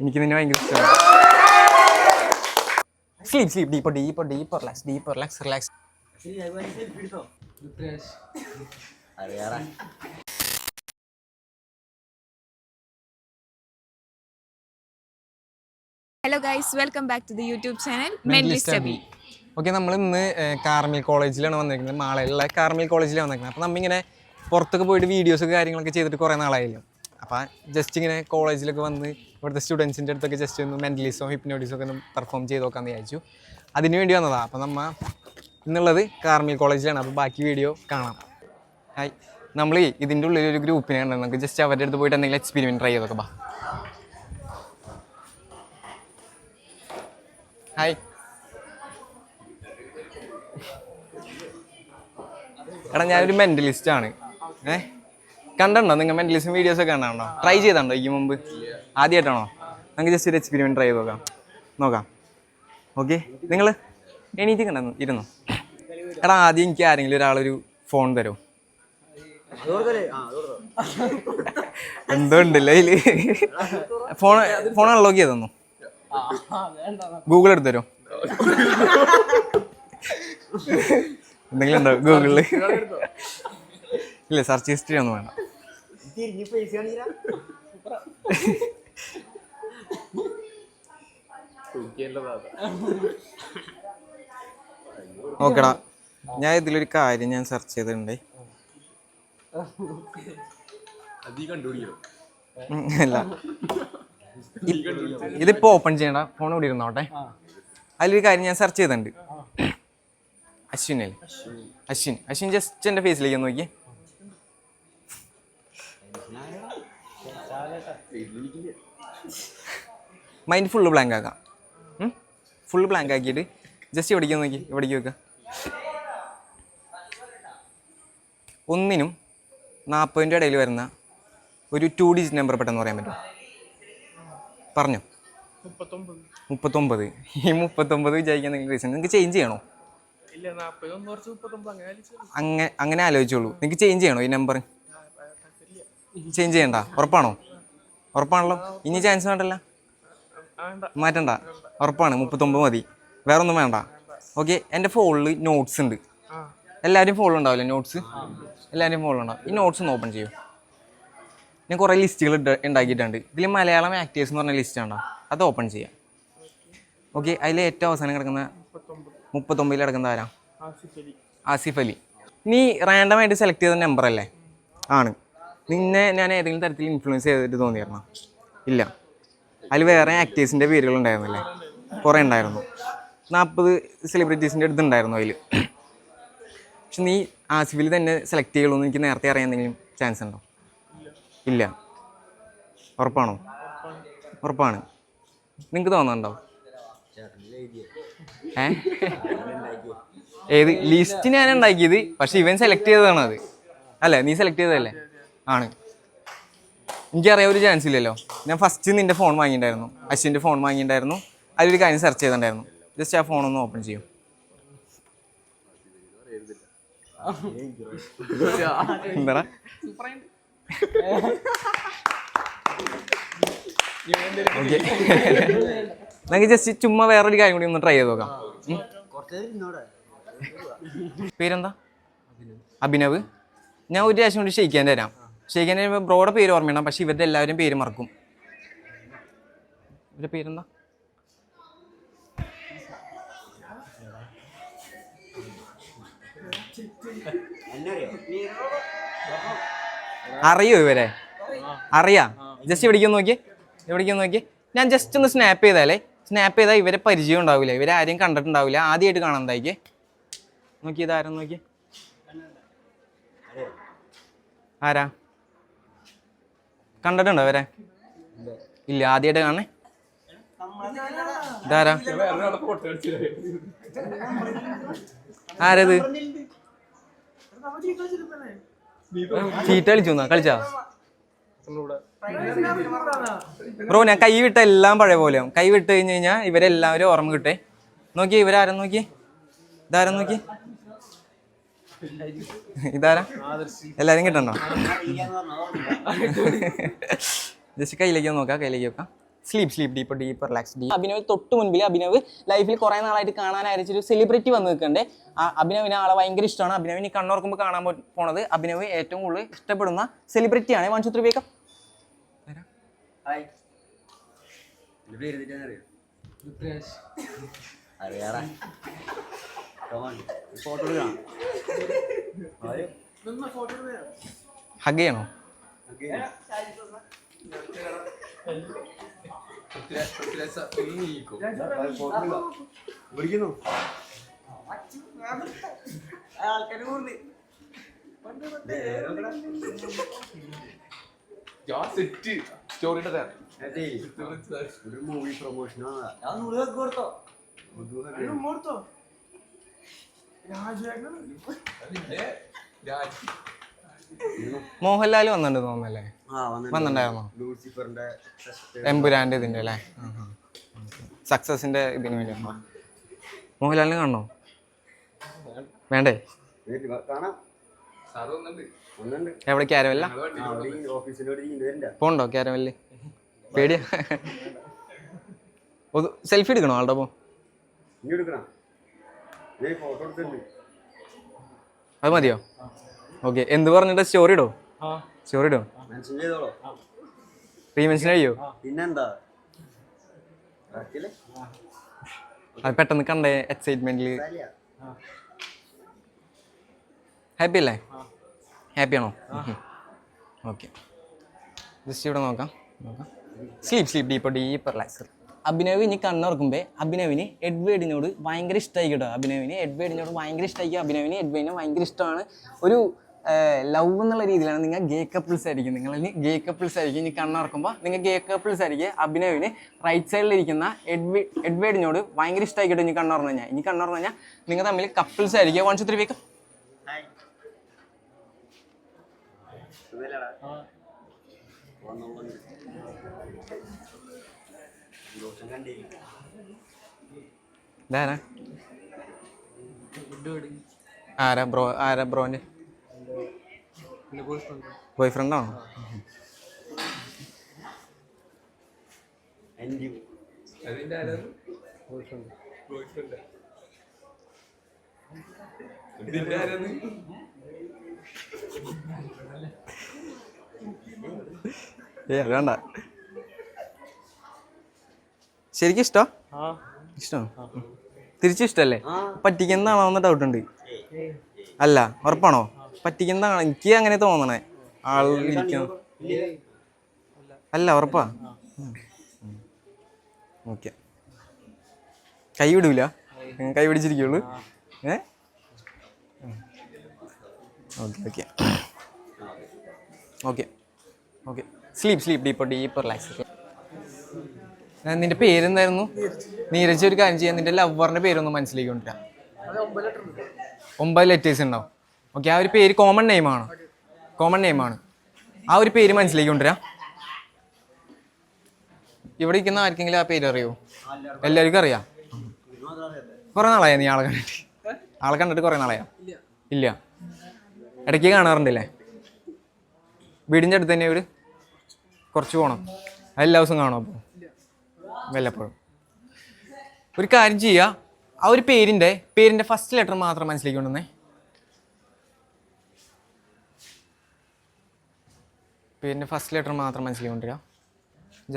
എനിക്ക് നിന്നെ ഭയങ്കര ഇഷ്ടമാണ്. Sleep deeper relax. Hello guys, welcome back to the YouTube channel Mentalist Abhi. Okay, നമ്മൾ ഇന്ന് കാർമൽ കോളേജിലാണ് വന്നിരിക്കുന്നത്. മാളയിലുള്ള കാർമൽ കോളേജിലാണ് വന്നിരിക്കുന്നത്. അപ്പോൾ നമ്മിങ്ങനെ പുറത്തൊക്കെ പോയിട്ട് വീഡിയോസൊക്കെ കാര്യങ്ങളൊക്കെ ചെയ്തിട്ട് കുറേ നാളായില്ലോ. അപ്പോൾ ജസ്റ്റ് ഇങ്ങനെ കോളേജിലൊക്കെ വന്ന് ഇവിടുത്തെ സ്റ്റുഡൻസിൻ്റെ അടുത്തൊക്കെ ജസ്റ്റ് ഒന്ന് മെൻ്റലിസോ ഹിപ്നോട്ടിസോ ഒക്കെ ഒന്ന് പെർഫോം ചെയ്ത് നോക്കാമെന്ന് വിചാരിച്ചു. അതിന് വേണ്ടി വന്നതാണ്. അപ്പോൾ നമ്മൾ ഇന്നുള്ളത് കാർമൽ കോളേജിലാണ്. അപ്പോൾ ബാക്കി വീഡിയോ കാണാം. ഹായ്, നമ്മൾ ഇതിൻ്റെ ഉള്ളിലൊരു ഗ്രൂപ്പിനെയാണ്. നമുക്ക് ജസ്റ്റ് അവരുടെ അടുത്ത് പോയിട്ട് എന്തെങ്കിലും എക്സ്പെരിമെൻറ്റ് ട്രൈ ചെയ്തൊക്കെ ബാ. ഹായ് എടാ, ഞാനൊരു മെൻ്റലിസ്റ്റാണ്. കണ്ടോ നിങ്ങൾ മെൻ്റലിസം വീഡിയോസൊക്കെ കണ്ടോ? ട്രൈ ചെയ്തോ ഈ മുമ്പ്? ആദ്യമായിട്ടാണോ? നമുക്ക് ജസ്റ്റ് ഒരു എക്സ്പെരിമെൻറ്റ് ട്രൈ ചെയ്ത് നോക്കാം. ഓക്കെ, നിങ്ങൾ എണീറ്റ് കണ്ടു ഇരുന്നോ. എടാ, ആദ്യം എനിക്ക് ആരെങ്കിലും ഒരാളൊരു ഫോൺ തരുമോ? എന്തോ ഉണ്ടല്ലോ അതിൽ. ഫോൺ അൺലോക്ക് ചെയ്ത് തന്നോ? ഗൂഗിൾ എടുത്ത് തരുമോ? എന്തെങ്കിലും ഉണ്ടോ ഗൂഗിളിൽ? ഇല്ല, സെർച്ച് ഹിസ്റ്ററി ഒന്നും വേണ്ട. ഓക്കെടാ, ഞാൻ ഇതിലൊരു കാര്യം ഞാൻ സെർച്ച് ചെയ്തിട്ടുണ്ട്. അല്ല, ഇതിപ്പോൾ ഓപ്പൺ ചെയ്യണ്ട, ഫോൺ കൂടി ഇരുന്നോട്ടെ. അതിലൊരു കാര്യം ഞാൻ സെർച്ച് ചെയ്തിട്ടുണ്ട്. അശ്വിൻ ജസ്റ്റ് എൻ്റെ ഫേസിലേക്ക് നോക്കി. മൈൻഡ് ഫുള്ള് ബ്ലാങ്ക് ആക്കാം. ഫുള്ള് ബ്ലാങ്ക് ആക്കിയിട്ട് ജസ്റ്റ് ഇവിടേക്ക് നോക്കി, ഇവിടേക്ക് വെക്കുക. 1നും 40ൻ്റെ ഇടയിൽ വരുന്ന ഒരു 2 ഡിജിറ്റ് നമ്പർ പെട്ടെന്ന് പറയാൻ പറ്റുമോ? പറഞ്ഞോ. 39. ഈ 39 വിചാരിക്കാൻ നിങ്ങൾക്ക് റീസൺ നിങ്ങൾക്ക് ചേഞ്ച് ചെയ്യണോ? അങ്ങനെ ആലോചിച്ചോളൂ. നിങ്ങൾക്ക് ചേഞ്ച് ചെയ്യണോ ഈ നമ്പർ? ചേഞ്ച് ചെയ്യണ്ട, ഉറപ്പാണല്ലോ? ഇനി ചാൻസ് വേണ്ടല്ല, മാറ്റണ്ട, ഉറപ്പാണ്? 39 മതി, വേറെ ഒന്നും വേണ്ട. ഓക്കെ, എൻ്റെ ഫോണിൽ നോട്ട്സ് ഉണ്ട്. എല്ലാവരും ഫോണിൽ ഉണ്ടാവില്ലേ നോട്ട്സ്? എല്ലാവരും ഫോണിലുണ്ടാവും. ഈ നോട്ട്സ് ഒന്ന് ഓപ്പൺ ചെയ്യൂ. ഞാൻ കുറേ ലിസ്റ്റുകൾ ഉണ്ടാക്കിയിട്ടുണ്ട്. ഇതിൽ മലയാളം ആക്ടേഴ്സ് എന്ന് പറഞ്ഞ ലിസ്റ്റ് ഉണ്ടോ? അത് ഓപ്പൺ ചെയ്യാം. ഓക്കെ, അതിൽ ഏറ്റവും അവസാനം കിടക്കുന്ന 39 കിടക്കുന്ന ആരാ? ആസിഫ് അലി. നീ റാൻഡമായിട്ട് സെലക്ട് ചെയ്ത നമ്പർ അല്ലേ? ആണ്. നിന്നെ ഞാൻ ഏതെങ്കിലും തരത്തിൽ ഇൻഫ്ലുവൻസ് ചെയ്തിട്ട് തോന്നിയിരുന്നോ? ഇല്ല. അതിൽ വേറെ ആക്ടേഴ്സിൻ്റെ പേരുകളുണ്ടായിരുന്നല്ലേ? കുറേ ഉണ്ടായിരുന്നു. 40 സെലിബ്രിറ്റീസിൻ്റെ അടുത്തുണ്ടായിരുന്നു അതിൽ. പക്ഷെ നീ ആസിഫിൽ തന്നെ സെലക്ട് ചെയ്യുള്ളൂ എന്ന് എനിക്ക് നേരത്തെ അറിയാൻ എന്തെങ്കിലും ചാൻസ് ഉണ്ടോ? ഇല്ല. ഉറപ്പാണ്? നിങ്ങൾക്ക് തോന്നുന്നുണ്ടോ? ഏത് ലിസ്റ്റ് ഞാൻ ഉണ്ടാക്കിയത്? പക്ഷെ ഇവൻ സെലക്ട് ചെയ്തതാണ് അത്. അല്ലേ, നീ സെലക്ട് ചെയ്തതല്ലേ? ആണ്. എനിക്കറിയാൻ ഒരു ചാൻസ് ഇല്ലല്ലോ. ഞാൻ ഫസ്റ്റ് നിൻ്റെ ഫോൺ വാങ്ങിയിട്ടുണ്ടായിരുന്നു, അശ്വിൻ്റെ ഫോൺ വാങ്ങിയിട്ടുണ്ടായിരുന്നു. അതിലൊരു കാര്യം സെർച്ച് ചെയ്തിട്ടുണ്ടായിരുന്നു. ജസ്റ്റ് ആ ഫോണൊന്ന് ഓപ്പൺ ചെയ്യും. എന്താ ഓക്കെ, നമുക്ക് ജസ്റ്റ് ചുമ്മാ വേറൊരു കാര്യം കൂടി ഒന്ന് ട്രൈ ചെയ്ത് നോക്കാം. പേരെന്താ? അഭിനവ്. ഞാൻ ഒരു പ്രാവശ്യം കൊണ്ട് ഷെയ്ക്കാൻ തരാം. ഷെയ്ക്കാൻ തരുമ്പോൾ ബ്രോയുടെ പേര് ഓർമ്മയുണ്ടാവും, പക്ഷെ ഇവരുടെ എല്ലാവരും പേര് മറക്കും. ഇവരുടെ പേരെന്താ? അറിയോ ഇവരെ? അറിയാം. ജസ്റ്റ് എവിടേക്കും നോക്കി. ഞാൻ ജസ്റ്റ് ഒന്ന് സ്നാപ്പ് ചെയ്താൽ ഇവരെ പരിചയം ഉണ്ടാവില്ല, ഇവരെ ആരെയും കണ്ടിട്ടുണ്ടാവില്ല, ആദ്യമായിട്ട് കാണാൻ. നോക്കി ഇതാരും നോക്കി. ആരാ കണ്ടിട്ടുണ്ടോ ഇവരെ? ഇല്ല, ആദ്യമായിട്ട് കാണണേ. ഇതാരാ? ആരത്? ചീട്ട് കളിച്ചാ? ബ്രോ, ഞാൻ കൈ വിട്ട എല്ലാം പഴയ പോലെയാവും. കൈ വിട്ട് കഴിഞ്ഞ് കഴിഞ്ഞാൽ ഇവരെല്ലാവരും ഓർമ്മ കിട്ടേ. നോക്കി ഇവരാരും നോക്കി. ഇതാരും നോക്കി. ഇതാരാ? എല്ലാരും കിട്ടണ്ടോ? ജസ്റ്റ് കയ്യിലേക്ക് നോക്കാം. Sleep deep relax deep. Abhinav തൊട്ട് മുൻപിൽ അഭിനവ് ലൈഫിൽ കുറേ നാളായിട്ട് കാണാൻ അയച്ചൊരു സെലിബ്രിറ്റി വന്ന് നിൽക്കണ്ടേ. അഭിനവിന് ആളെ ഭയങ്കര ഇഷ്ടമാണ്. അഭിനവിന് കണ്ണോർക്കുമ്പോൾ കാണാൻ പോണത് അഭിനവ് ഏറ്റവും കൂടുതൽ ഇഷ്ടപ്പെടുന്ന സെലിബ്രിറ്റിയാണ്. 1 2 3 വേഗം. ഹഗ് ചെയ്യണോ? മൂവി പ്രൊമോഷൻ മോഹൻലാൽ വന്നിട്ടുണ്ട് തോന്നല്ലേ? വന്നിട്ടുണ്ടായിരുന്നോ? ലൂസിഫറിന്റെ എമ്പുരാൻ്റെ ഇതിൻ്റെ അല്ലേ? സക്സസിൻ്റെ ഇതിന് വേണ്ടി മോഹൻലാലിനെ കാണണോ? വേണ്ടേ? കാണാം. എവിടെ ക്യാരവല്ല പോണ്ടോ? ക്യാരവല്ല് പേടിയാ. സെൽഫി എടുക്കണോ ആളുടെ? പോ അത് മതിയോ? ഓക്കെ. എന്ത് പറഞ്ഞിട്ട് സ്റ്റോറി ഇടോ? സ്റ്റോറി ഇടോ? റീമെൻഷൻ കഴിയോ? പിന്നെന്താ അത് പെട്ടെന്ന് കണ്ടേ എക്സൈറ്റ്മെന്റില്. ഹാപ്പി അല്ലേ? ഹാപ്പി ആണോ? ഓക്കെ. ജസ്റ്റ് ഇവിടെ നോക്കാം. Sleep deep relax. അഭിനവ് ഇനി കണ്ണുറക്കുമ്പോൾ അഭിനവിന് എഡ്വേർഡിനോട് ഭയങ്കര ഇഷ്ടമായി കേട്ടോ. എഡ്വേർഡിനോട് ഭയങ്കര ഇഷ്ടമായി. എഡ്വേർഡിനെ ഭയങ്കര ഇഷ്ടമാണ്. ഒരു ലവ് എന്നുള്ള രീതിയിലാണ്. നിങ്ങൾ ഗേ കപ്പിൾസ് ആയിരിക്കും. ഇനി കണ്ണുറക്കുമ്പോൾ നിങ്ങൾ ഗേ കപ്പിൾസ് ആയിരിക്കും. അഭിനവിന് റൈറ്റ് സൈഡിലിരിക്കുന്ന എഡ്വേർഡിനോട് ഭയങ്കര ഇഷ്ടമായി കേട്ടോ. ഇനി കണ്ണുറന്നു കഴിഞ്ഞാൽ നിങ്ങൾ തമ്മിൽ കപ്പിൾസ് ആയിരിക്കും. 1 2 3 വേഗം. ആരാ ബ്രോന്റെ ബോയ് ഫ്രണ്ട് ആണോ? വേണ്ട. ശരിക്കും ഇഷ്ടമാണ്. തിരിച്ചിഷ്ടല്ലേ? പറ്റിക്കുന്നതാണോന്ന് ഡൗട്ട് ഉണ്ട്. അല്ല, ഉറപ്പാണോ? പറ്റിക്കുന്നതാണ്. എനിക്ക് അങ്ങനെ തോന്നണേ. ആളിരിക്കണം. അല്ല, ഉറപ്പാ? ഓക്കെ. കൈ വിടൂല? കൈ പിടിച്ചിരിക്കുള്ളൂ? ഓക്കെ. Sleep deep relax. നിന്റെ പേരെന്തായിരുന്നു? നീരജ്. ഒരു കാര്യം ചെയ്യാം, നിന്റെ ലവറിന്റെ പേരൊന്ന് മനസ്സിലേക്ക് കൊണ്ടുവരാം. 9 ലെറ്റേഴ്സ് ഉണ്ടാവും. ഓക്കെ. ആ ഒരു പേര് കോമൺ നെയിമാണ്. ആ ഒരു പേര് മനസ്സിലേക്ക് കൊണ്ടുവരാം. ഇവിടെ ഇരിക്കുന്ന ആർക്കെങ്കിലും ആ പേര് അറിയോ? എല്ലാവർക്കും അറിയാം. കുറെ നാളായോ നീ ആളെ കണ്ടിട്ട്? കുറെ നാളായോ? ഇല്ല. ഇടയ്ക്ക് കാണാറുണ്ടല്ലേ? വീടിൻ്റെ അടുത്ത് തന്നെ വീട്? കുറച്ച് പോകണം. എല്ലാ ദിവസവും കാണും? അപ്പോൾ വല്ലപ്പോഴും. ഒരു കാര്യം ചെയ്യുക, ആ ഒരു പേരിൻ്റെ ഫസ്റ്റ് ലെറ്റർ മാത്രം മനസ്സിലേക്ക് കൊണ്ടുവന്നേ. പേരിൻ്റെ ഫസ്റ്റ് ലെറ്റർ മാത്രം മനസ്സിലേക്ക് കൊണ്ടുവരിക.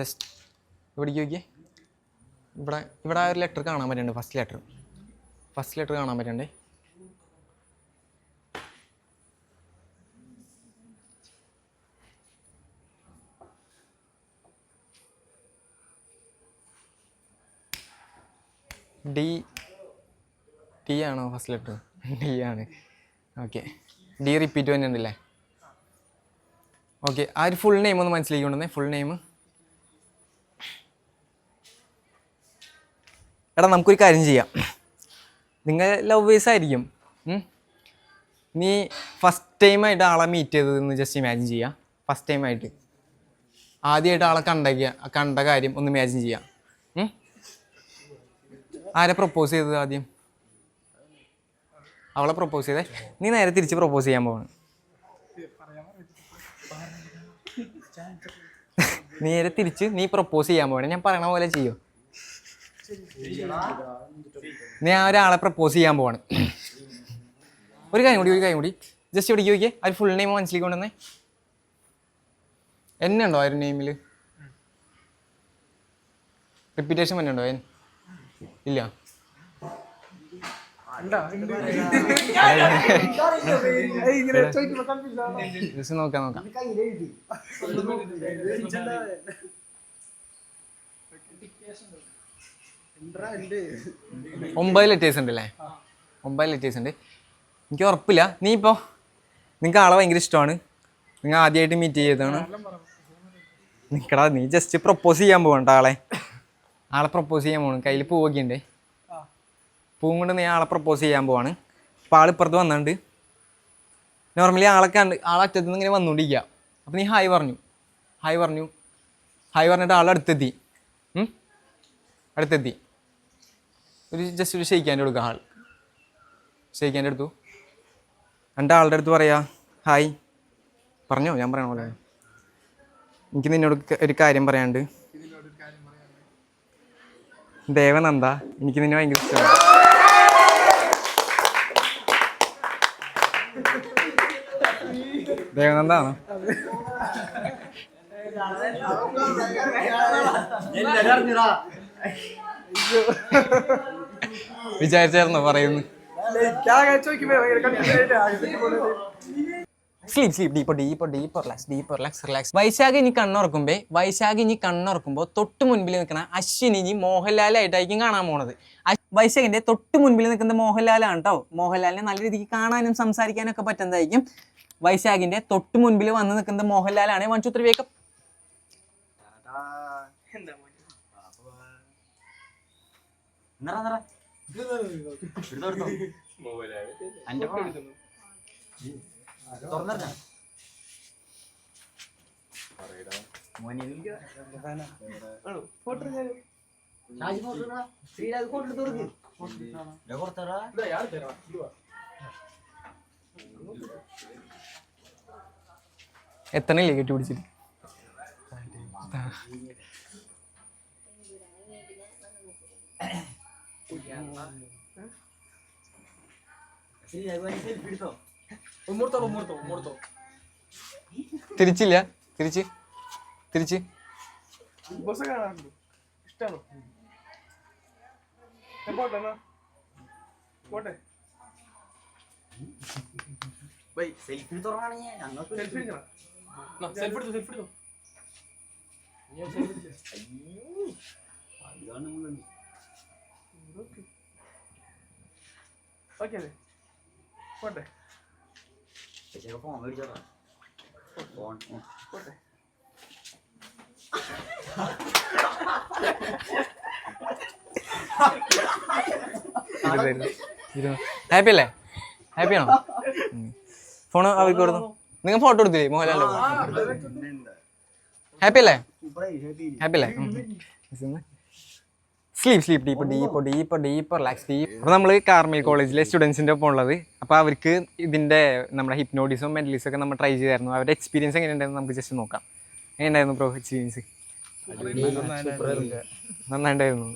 ജസ്റ്റ് ഇവിടേക്ക് നോക്കിയേ. ഇവിടെ ആ ഒരു ലെറ്റർ കാണാൻ പറ്റുന്നുണ്ട്. ഫസ്റ്റ് ലെറ്റർ കാണാൻ പറ്റുന്നുണ്ട്. ഡി ആണോ ഫസ്റ്റ് ലെറ്റർ? ഡി ആണ്. ഓക്കെ. ഡി റിപ്പീറ്റ് തന്നെയുണ്ടല്ലേ? ഓക്കെ. ആ ഒരു ഫുൾ നെയിം ഒന്ന് മനസ്സിലേക്ക് കൊണ്ടുവന്നേ. Full name. എടാ, നമുക്കൊരു കാര്യം ചെയ്യാം. നിങ്ങൾ ലവേഴ്സ് ആയിരിക്കും. നീ ഫസ്റ്റ് ടൈമായിട്ട് ആളെ മീറ്റ് ചെയ്തതെന്ന് ജസ്റ്റ് ഇമാജിൻ ചെയ്യുക. ഫസ്റ്റ് ടൈമായിട്ട് ആദ്യമായിട്ട് ആളെ കണ്ട കാര്യം ഒന്ന് ഇമാജിൻ ചെയ്യാം. ആരെ പ്രപ്പോസ് ചെയ്തത് ആദ്യം? അവളെ പ്രപ്പോസ് ചെയ്തേ. നീ നേരെ തിരിച്ച് പ്രപ്പോസ് ചെയ്യാൻ പോവാണ്. നേരെ തിരിച്ച് നീ പ്രപ്പോസ് ചെയ്യാൻ പോകണം. ഞാൻ പറയണ പോലെ ചെയ്യോ? ഞാൻ ഒരാളെ പ്രപ്പോസ് ചെയ്യാൻ പോവാണ്. ഒരു കാര്യം കൂടി ജസ്റ്റ് ഇവിടെ ചോദിക്കേ. ആ ഫുൾ നെയിം മനസ്സിലേക്ക് കൊണ്ടുവന്നേ. എന്നെ ഉണ്ടോ ആ ഒരു നെയിമിൽ? റിപ്പീറ്റേഷൻ തന്നെ ഉണ്ടോ? ഇല്ല. നോക്കാം. 9 ലെറ്റേഴ്സ് ഉണ്ട് അല്ലേ? 9 ലെറ്റേഴ്സ് ഉണ്ട്. എനിക്ക് ഉറപ്പില്ല. നിങ്ങൾക്ക് ആളെ ഭയങ്കര ഇഷ്ടമാണ്, നിങ്ങൾ ആദ്യമായിട്ട് മീറ്റ് ചെയ്തതാണ്. നിൽക്കടാ, നീ ജസ്റ്റ് പ്രപ്പോസ് ചെയ്യാൻ പോകണ്ട. ആളെ പ്രപ്പോസ് ചെയ്യാൻ പോകണം. കയ്യിൽ പൂവൊക്കെ ഉണ്ട്. പൂവും കൊണ്ട് നീ ആളെ പ്രപ്പോസ് ചെയ്യാൻ പോവാണ്. അപ്പോൾ ആളിപ്പുറത്ത് വന്നിട്ടുണ്ട്. നോർമലി ആളറ്റത്ത് നിന്ന് ഇങ്ങനെ വന്നുകൊണ്ടിരിക്കുക. അപ്പോൾ നീ ഹായ് പറഞ്ഞു. ഹായ് പറഞ്ഞിട്ട് അടുത്തെത്തി. ജസ്റ്റ് ഒരു ഷെയ്ക്കാൻ്റെ കൊടുക്കുക. ഷെയ്ക്കാൻ്റെ എടുത്തു. എൻ്റെ ആളുടെ അടുത്ത് പറയാ ഹായ് പറഞ്ഞോ. ഞാൻ പറയണ പോലെ എനിക്ക് നിന്നോട് ഒരു കാര്യം പറയാനുണ്ട്. ദേവനന്ദ, എനിക്ക് നിന്നെ ഭയങ്കര ഇഷ്ടമാണ്. ദേവനന്ദാണോ? വിചാരിച്ചായിരുന്നോ പറയുന്നു? Sleep relax. വൈശാഖ് ഇനി കണ്ണുറക്കുമ്പോ തൊട്ട് മുൻപിൽ നിൽക്കുന്ന അശ്വിനി ഇനി മോഹൻലാലായിട്ടായിരിക്കും കാണാൻ പോണത്. വൈശാഖിന്റെ തൊട്ട് മുൻപിൽ നിൽക്കുന്ന മോഹൻലാലാണ് കേട്ടോ. മോഹൻലാലിനെ നല്ല രീതിക്ക് കാണാനും സംസാരിക്കാനൊക്കെ പറ്റുന്നതായിരിക്കും. വൈശാഖിന്റെ തൊട്ട് മുൻപിൽ വന്ന് നിൽക്കുന്നത് മോഹൻലാലാണ്. 1 2 3 വേക്കപ്പ്. എത്തണില്ലേ കെട്ടി പിടിച്ചിട്ട്? തിരിച്ചില്ല. തിരിച്ച് ഹാപ്പി അല്ലേ? ഹാപ്പിയാണോ? ഫോണ് അവർക്ക് കൊടുത്തു. നിങ്ങൾ ഫോട്ടോ എടുത്തില്ലേ മോഹൻലാലിന്റെ? ഹാപ്പി അല്ലേ? Sleep deeper relax. അപ്പോൾ നമ്മൾ കാർമൽ കോളേജിലെ സ്റ്റുഡൻസിൻ്റെ ഒപ്പം ഉള്ളത്. അപ്പോൾ അവർക്ക് ഇതിൻ്റെ നമ്മുടെ ഹിപ്നോട്ടിസം മെന്റലിസം ഒക്കെ നമ്മൾ ട്രൈ ചെയ്തായിരുന്നു. അവരുടെ എക്സ്പീരിയൻസ് എങ്ങനെയുണ്ടായിരുന്നു നമുക്ക് ജസ്റ്റ് നോക്കാം. എങ്ങനെയുണ്ടായിരുന്നു ബ്രോ എക്സ്പീരിയൻസ്? നന്നായിട്ടുണ്ടായിരുന്നു.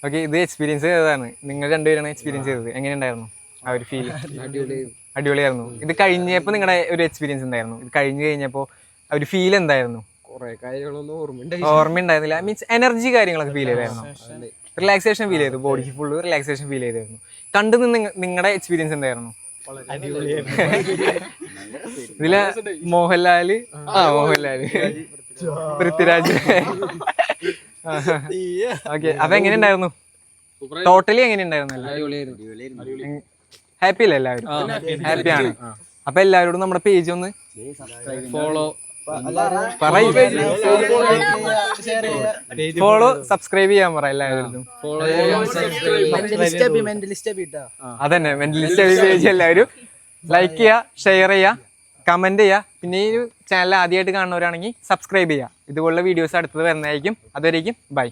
ഓക്കെ, ഇത് എക്സ്പീരിയൻസ് ചെയ്തതാണ്. നിങ്ങൾ രണ്ടുപേരാണ് എക്സ്പീരിയൻസ് ചെയ്തത്. എങ്ങനെയുണ്ടായിരുന്നു ആ ഒരു ഫീൽ? അടിപൊളിയായിരുന്നു. ഇത് കഴിഞ്ഞപ്പോൾ നിങ്ങളുടെ ഒരു എക്സ്പീരിയൻസ് എന്തായിരുന്നു? ഇത് കഴിഞ്ഞപ്പോൾ ആ ഒരു ഫീൽ എന്തായിരുന്നു? ഓർമ്മയുണ്ടായിരുന്നില്ല മീൻസ് എനർജി കാര്യങ്ങളൊക്കെ ഫീൽ ചെയ്തായിരുന്നു. റിലാക്സേഷൻ ഫീൽ ചെയ്തു. ബോഡിക്ക് ഫുള്ള് റിലാക്സേഷൻ ഫീൽ ചെയ്തായിരുന്നു. കണ്ടു നിങ്ങളുടെ എക്സ്പീരിയൻസ് എന്തായിരുന്നു? ഇതില് മോഹൻലാല് പൃഥ്വിരാജ്. ഓക്കെ, അപ്പൊ എങ്ങനെയുണ്ടായിരുന്നു? ടോട്ടലി എങ്ങനെയുണ്ടായിരുന്നു? ഹാപ്പി അല്ലേ എല്ലാവരും? ഹാപ്പിയാണ്. അപ്പൊ എല്ലാവരോടും നമ്മുടെ പേജ് ഒന്ന് ഫോളോ സബ്സ്ക്രൈബ് ചെയ്യാൻ പറ എല്ലാവരും. അതന്നെ, മെന്റലിസ്റ്റ് പേജ് എല്ലാവരും ലൈക്ക് ചെയ്യുക, ഷെയർ ചെയ്യുക, കമന്റ് ചെയ്യുക. പിന്നെ ഈ ചാനൽ ആദ്യമായിട്ട് കാണുന്നവരാണെങ്കിൽ സബ്സ്ക്രൈബ് ചെയ്യുക. ഇതുപോലുള്ള വീഡിയോസ് അടുത്തത് വരുന്നതായിരിക്കും. അതുവരേക്കും ബൈ.